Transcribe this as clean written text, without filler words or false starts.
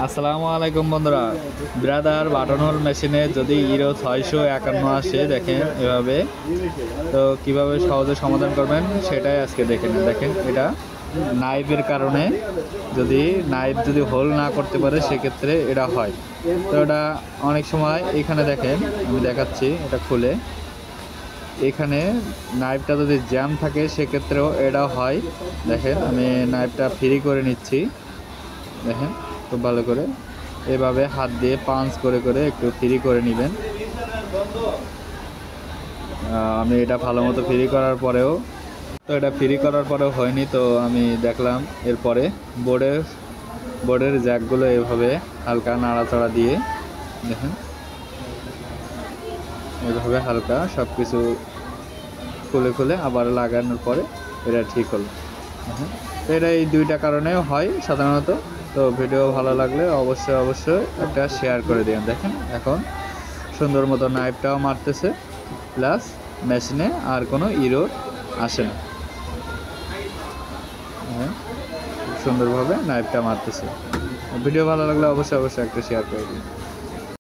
আসসালামু আলাইকুম বন্ধুরা। ব্রাদার বাটন হোল মেশিনে যদি ইরো 651 আসে দেখেন এভাবে, তো কিভাবে সহজে সমাধান করবেন সেটাই আজকে দেখে নেন। দেখেন এটা নাইফের কারণে, যদি নাইফ যদি হোল না করতে পারে সেক্ষেত্রে এটা হয়। তো এটা অনেক সময় এখানে দেখেন, আমি দেখাচ্ছি এটা খুলে, এখানে নাইফটা যদি জ্যাম থাকে সেক্ষেত্রেও এটা হয়। দেখেন আমি নাইফটা ফ্রি করে নিচ্ছি, দেখেন খুব ভালো করে এভাবে হাত দিয়ে পাঞ্চ করে করে একটু ফ্রি করে নেবেন। আমি এটা ভালো মতো ফ্রি করার পরেও, তো এটা ফ্রি করার পরেও হয়নি, তো আমি দেখলাম এরপরে বোর্ডের জ্যাকগুলো এভাবে হালকা নাড়াচাড়া দিয়ে, দেখেন এভাবে হালকা সব কিছু খুলে খুলে আবার লাগানোর পরে এটা ঠিক হলো। হ্যাঁ, এটা এই দুইটা কারণেও হয় সাধারণত। তো ভিডিও ভালো লাগলে অবশ্যই একটা শেয়ার করে দিন। দেখেন এখন সুন্দর মতো নাইফটাও মারতেছে, প্লাস মেশিনে আর কোনো ইরোর আসে না। হ্যাঁ, সুন্দরভাবে নাইফটা মারতেছে। ভিডিও ভালো লাগলে অবশ্যই একটা শেয়ার করে দিন।